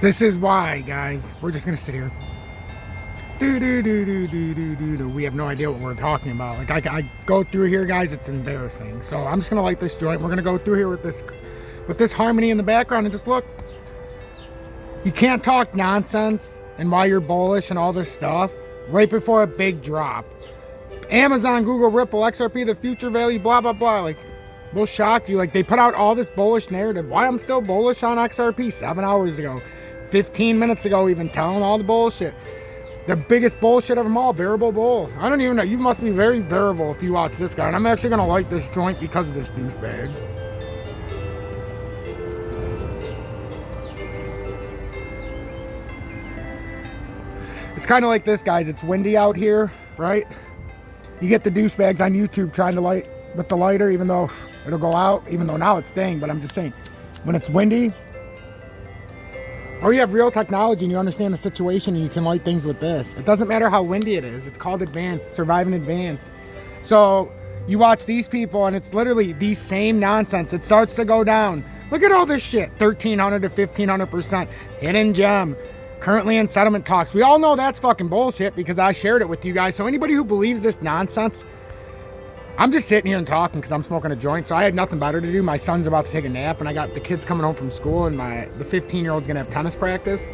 This is why, guys. We're just gonna sit here. We have no idea what we're talking about. Like I go through here, guys. It's embarrassing. So I'm just gonna light this joint. We're gonna go through here with this harmony in the background and just look. You can't talk nonsense and why you're bullish and all this stuff right before a big drop. Amazon, Google, Ripple, XRP, the future value, blah blah blah. Like, will shock you. Like, they put out all this bullish narrative. Why I'm still bullish on XRP 7 hours ago, 15 minutes ago, even telling all the bullshit. The biggest bullshit of them all, bearable bull. I don't even know. You must be very bearable if you watch this guy. And I'm actually gonna like this joint because of this douchebag. It's kind of like this, guys. It's windy out here, right? You get the douchebags on YouTube trying to light with the lighter, even though it'll go out, even though now it's staying. But I'm just saying, when it's windy, or you have real technology and you understand the situation and you can light things with this. It doesn't matter how windy it is. It's called advanced, survive in advance. So you watch these people and it's literally the same nonsense. It starts to go down. Look at all this shit. 1,300 to 1,500%. Hidden gem. Currently in settlement talks. We all know that's fucking bullshit because I shared it with you guys. So anybody who believes this nonsense, I'm just sitting here and talking because I'm smoking a joint. So I had nothing better to do. My son's about to take a nap and I got the kids coming home from school and the 15-year-old's gonna have tennis practice.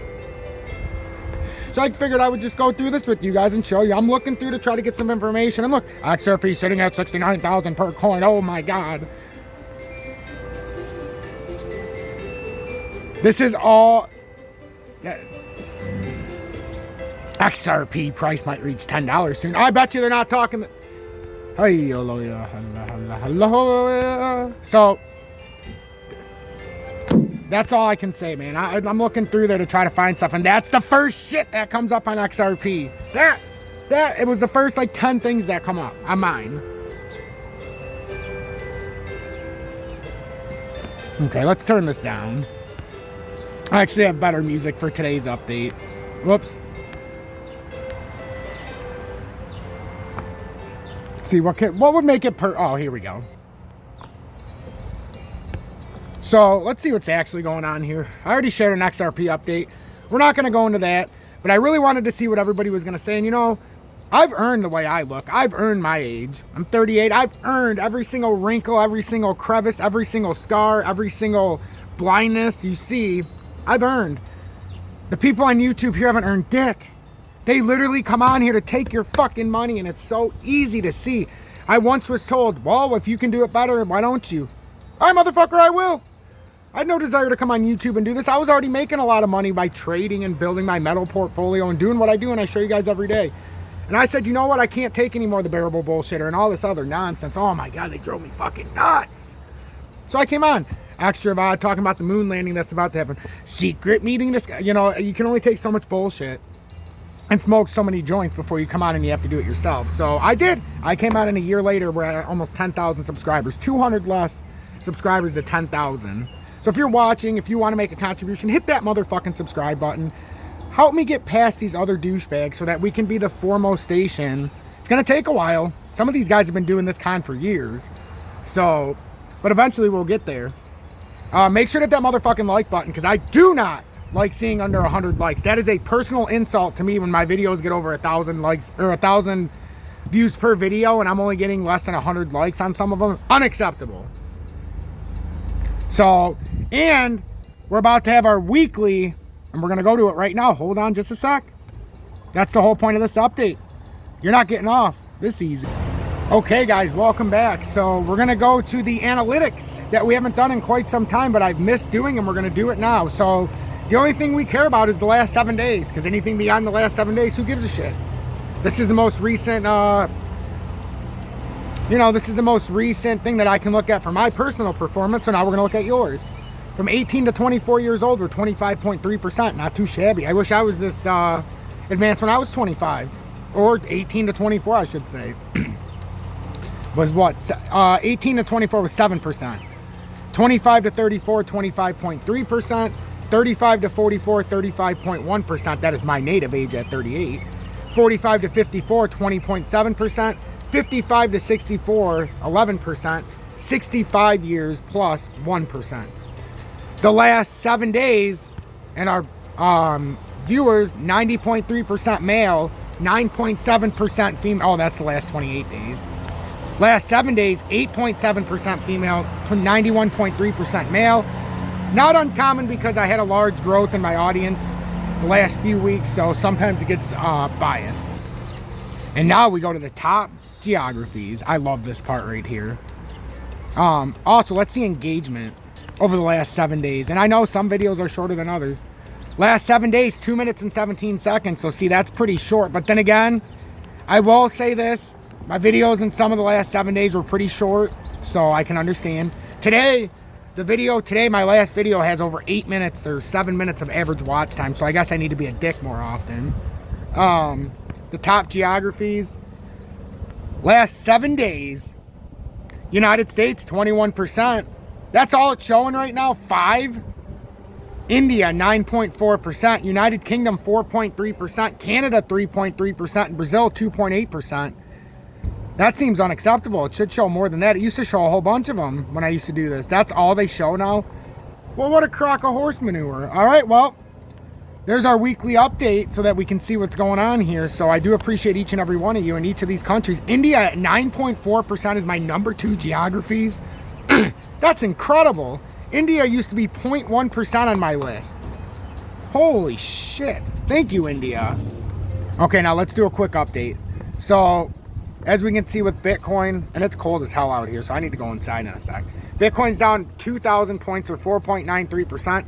So I figured I would just go through this with you guys and show you. I'm looking through to try to get some information. And look, XRP sitting at 69,000 per coin. Oh my God. This is all... XRP price might reach $10 soon. I bet you they're not talking... So that's all I can say, man. I'm looking through there to try to find stuff, and that's the first shit that comes up on XRP. It was the first like 10 things that come up on mine. Okay, let's turn this down. I actually have better music for today's update. Whoops. See what would make it oh, here we go. So let's see what's actually going on here. I already shared an XRP update. We're not going to go into that, but I really wanted to see what everybody was going to say. And you know, I've earned the way I look. I've earned my age. I'm 38. I've earned every single wrinkle, every single crevice, every single scar, every single blindness you see. I've earned. The people on YouTube here haven't earned dick. They literally come on here to take your fucking money, and it's so easy to see. I once was told, well, if you can do it better, why don't you? All right, motherfucker, I will. I had no desire to come on YouTube and do this. I was already making a lot of money by trading and building my metal portfolio and doing what I do, and I show you guys every day. And I said, you know what? I can't take any more of the bearable bullshitter and all this other nonsense. Oh, my God, they drove me fucking nuts. So I came on. Extra vibe, talking about the moon landing that's about to happen. Secret meeting this guy. You know, you can only take so much bullshit and smoke so many joints before you come on and you have to do it yourself. So I did. I came out, and a year later we're at almost 10,000 subscribers. 200 less subscribers to 10,000. So if you're watching, if you want to make a contribution, hit that motherfucking subscribe button. Help me get past these other douchebags so that we can be the foremost station. It's going to take a while. Some of these guys have been doing this con for years. So, but eventually we'll get there. Make sure to hit that motherfucking like button, because I do not like seeing under 100 likes. That is a personal insult to me when my videos get over 1,000 likes or 1,000 views per video and I'm only getting less than 100 likes on some of them. Unacceptable. So, and we're about to have our weekly, and we're going to go to it right now. Hold on just a sec. That's the whole point of this update. You're not getting off this easy. Okay, guys, welcome back. So we're going to go to the analytics that we haven't done in quite some time, but I've missed doing, and we're going to do it now. So the only thing we care about is the last 7 days, because anything beyond the last 7 days, who gives a shit? This is the most recent, this is the most recent thing that I can look at for my personal performance. So now we're going to look at yours. From 18 to 24 years old, we're 25.3%. Not too shabby. I wish I was this advanced when I was 25. Or 18 to 24, I should say. Was what? 18 to 24 was 7%. 25 to 34, 25.3%. 35 to 44, 35.1%. That is my native age at 38. 45 to 54, 20.7%. 55 to 64, 11%. 65 years plus 1%. The last 7 days, and our Viewers, 90.3% male, 9.7% female. Oh, that's the last 28 days. Last 7 days, 8.7% female, 91.3% male. Not uncommon because I had a large growth in my audience the last few weeks, so sometimes it gets biased. And now we go to the top geographies. I love this part right here. Also, let's see engagement over the last 7 days. And I know some videos are shorter than others. Last 7 days, 2 minutes and 17 seconds. So see, that's pretty short. But then again, I will say this. My videos in some of the last 7 days were pretty short, so I can understand. Today, my last video has over 8 minutes or 7 minutes of average watch time. So I guess I need to be a dick more often. The top geographies. Last 7 days, United States, 21%. That's all it's showing right now, 5. India, 9.4%. United Kingdom, 4.3%. Canada, 3.3%. And Brazil, 2.8%. That seems unacceptable. It should show more than that. It used to show a whole bunch of them when I used to do this. That's all they show now. Well, what a crock of horse manure. All right, well, there's our weekly update so that we can see what's going on here. So I do appreciate each and every one of you in each of these countries. India at 9.4% is my number 2 geographies. That's incredible. India used to be 0.1% on my list. Holy shit. Thank you, India. Okay, now let's do a quick update. So, as we can see with Bitcoin, and it's cold as hell out here, so I need to go inside in a sec. Bitcoin's down 2,000 points or 4.93%.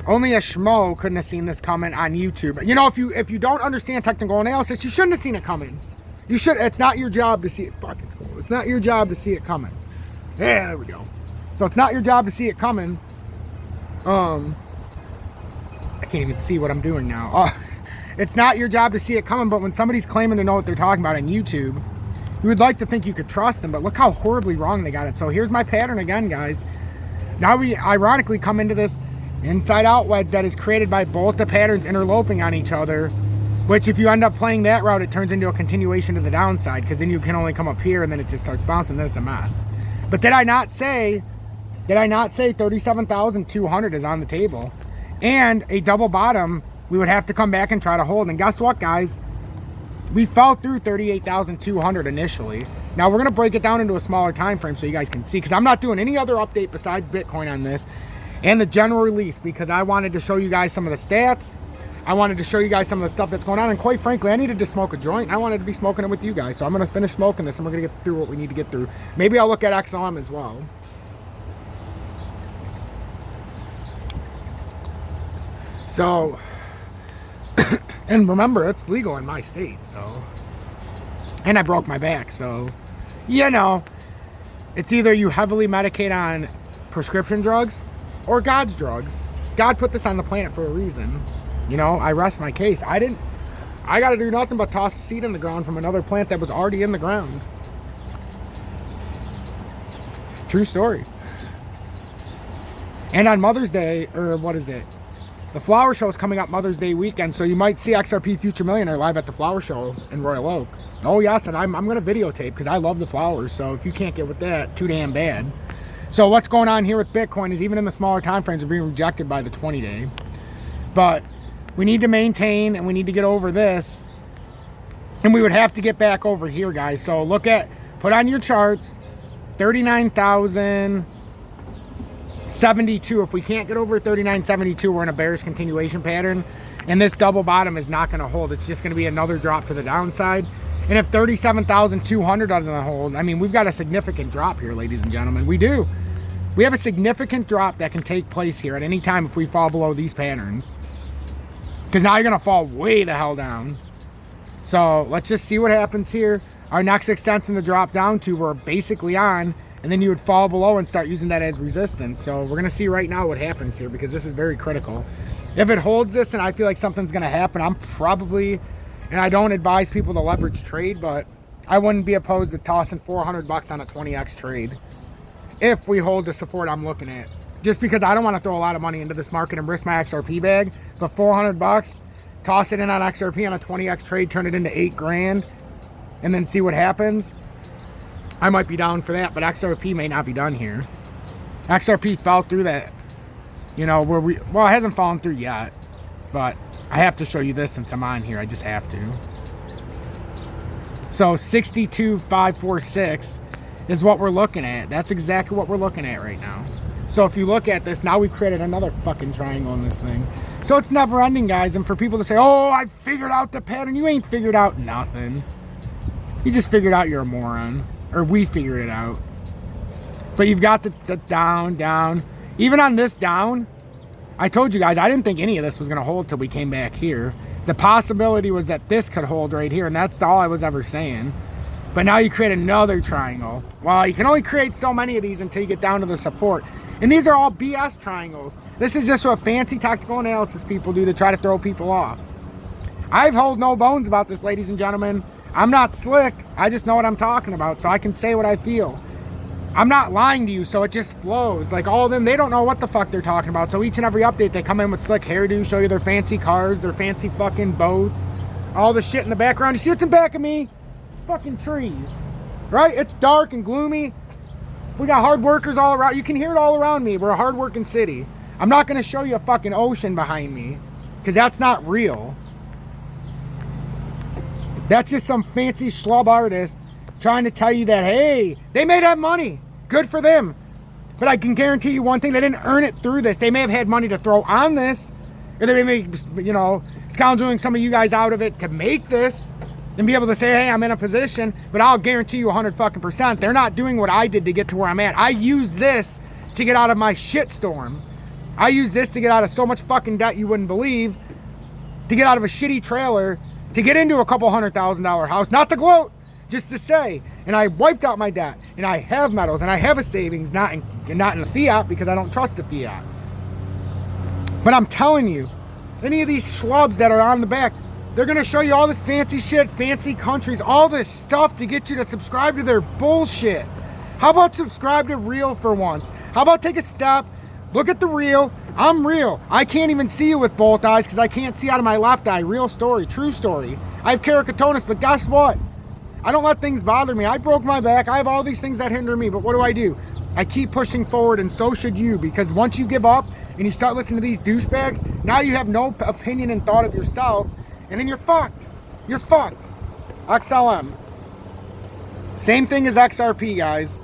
Only a schmo couldn't have seen this coming on YouTube. You know, if you don't understand technical analysis, you shouldn't have seen it coming. You should. It's not your job to see it. Fuck, it's cold. It's not your job to see it coming. Yeah, there we go. So it's not your job to see it coming. I can't even see what I'm doing now. It's not your job to see it coming, but when somebody's claiming to know what they're talking about on YouTube, you would like to think you could trust them, but look how horribly wrong they got it. So here's my pattern again, guys. Now we ironically come into this inside out wedge that is created by both the patterns interloping on each other, which if you end up playing that route, it turns into a continuation to the downside, because then you can only come up here and then it just starts bouncing, then it's a mess. But did I not say 37,200 is on the table? And a double bottom, we would have to come back and try to hold. And guess what, guys? We fell through 38,200 initially. Now we're gonna break it down into a smaller time frame so you guys can see, because I'm not doing any other update besides Bitcoin on this and the general release, because I wanted to show you guys some of the stats. I wanted to show you guys some of the stuff that's going on, and quite frankly, I needed to smoke a joint. I wanted to be smoking it with you guys, so I'm gonna finish smoking this and we're gonna get through what we need to get through. Maybe I'll look at XLM as well. So, and remember, it's legal in my state, so, and I broke my back, so, you know, it's either you heavily medicate on prescription drugs or God's drugs. God put this on the planet for a reason. You know, I rest my case. I got to do nothing but toss a seed in the ground from another plant that was already in the ground. True story. And on Mother's Day, or what is it? The flower show is coming up Mother's Day weekend, so you might see XRP Future Millionaire live at the flower show in Royal Oak. Oh yes, and I'm going to videotape because I love the flowers, so if you can't get with that, too damn bad. So what's going on here with Bitcoin is even in the smaller time frames are being rejected by the 20-day. But we need to maintain and we need to get over this. And we would have to get back over here, guys. So put on your charts, 39,072. If we can't get over 39.72, we're in a bearish continuation pattern, and this double bottom is not going to hold. It's just going to be another drop to the downside. And if 37,200 doesn't hold, I mean, we've got a significant drop here, ladies and gentlemen. We do. We have a significant drop that can take place here at any time if we fall below these patterns, because now you're going to fall way the hell down. So let's just see what happens here. Our next extension to drop down to, we're basically on, and then you would fall below and start using that as resistance. So we're going to see right now what happens here, because this is very critical. If it holds this and I feel like something's going to happen, I'm probably, and I don't advise people to leverage trade, but I wouldn't be opposed to tossing 400 bucks on a 20x trade if we hold the support I'm looking at. Just because I don't want to throw a lot of money into this market and risk my XRP bag, but 400 bucks, toss it in on XRP on a 20x trade, turn it into 8 grand, and then see what happens. I might be down for that, but XRP may not be done here. XRP fell through that, you know, well, it hasn't fallen through yet. but I have to show you this since I'm on here. I just have to. So 62,546 is what we're looking at. That's exactly what we're looking at right now. So if you look at this, now we've created another fucking triangle in this thing. So it's never ending, guys. And for people to say, oh, I figured out the pattern. You ain't figured out nothing. You just figured out you're a moron. Or we figured it out. But you've got the down, down. Even on this down, I told you guys, I didn't think any of this was going to hold till we came back here. The possibility was that this could hold right here, and that's all I was ever saying. But now you create another triangle. Well, you can only create so many of these until you get down to the support. And these are all BS triangles. This is just what fancy tactical analysis people do to try to throw people off. I've hold no bones about this, ladies and gentlemen. I'm not slick. I just know what I'm talking about, so I can say what I feel. I'm not lying to you, so it just flows. Like all of them, they don't know what the fuck they're talking about. So each and every update, they come in with slick hairdo, show you their fancy cars, their fancy fucking boats, all the shit in the background. You see what's in back of me? Fucking trees, right? It's dark and gloomy. We got hard workers all around. You can hear it all around me. We're a hard-working city. I'm not going to show you a fucking ocean behind me because that's not real. That's just some fancy schlub artist trying to tell you that, hey, they made that money. Good for them. But I can guarantee you one thing. They didn't earn it through this. They may have had money to throw on this. Or they may be, you know, scoundreling some of you guys out of it to make this. And be able to say, hey, I'm in a position. But I'll guarantee you 100% they're not doing what I did to get to where I'm at. I use this to get out of my shitstorm. I use this to get out of so much fucking debt you wouldn't believe. To get out of a shitty trailer. To get into a couple $100,000 house. Not to gloat. Just to say, and I wiped out my debt, and I have metals, and I have a savings, not in a fiat, because I don't trust the fiat. But I'm telling you, any of these schlubs that are on the back, they're going to show you all this fancy shit, fancy countries, all this stuff to get you to subscribe to their bullshit. How about subscribe to real for once? How about take a step, look at the real. I'm real. I can't even see you with both eyes because I can't see out of my left eye. Real story, true story. I have keratoconus, but guess what? I don't let things bother me. I broke my back. I have all these things that hinder me, but what do? I keep pushing forward, and so should you, because once you give up and you start listening to these douchebags, now you have no opinion and thought of yourself, and then you're fucked. You're fucked. XLM. Same thing as XRP, guys.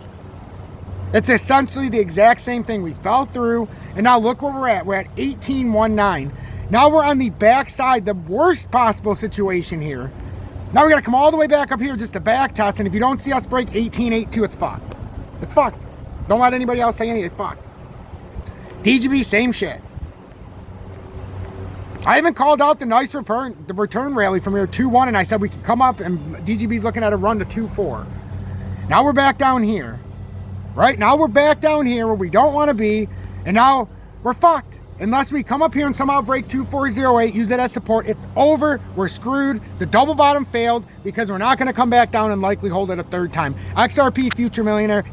It's essentially the exact same thing. We fell through, and now look where we're at. We're at 18.19. Now we're on the backside, the worst possible situation here. Now we got to come all the way back up here just to back test, and if you don't see us break 18.82, it's fucked. It's fucked. Don't let anybody else say anything. It's fucked. DGB, same shit. I even called out the nice return rally from here 2-1, and I said we could come up, and DGB's looking at a run to 2-4. Now we're back down here. Right? Now we're back down here where we don't want to be, and now we're fucked. Unless we come up here and somehow break 2408, use that as support, it's over. We're screwed. The double bottom failed because we're not going to come back down and likely hold it a third time. XRP Future Millionaire.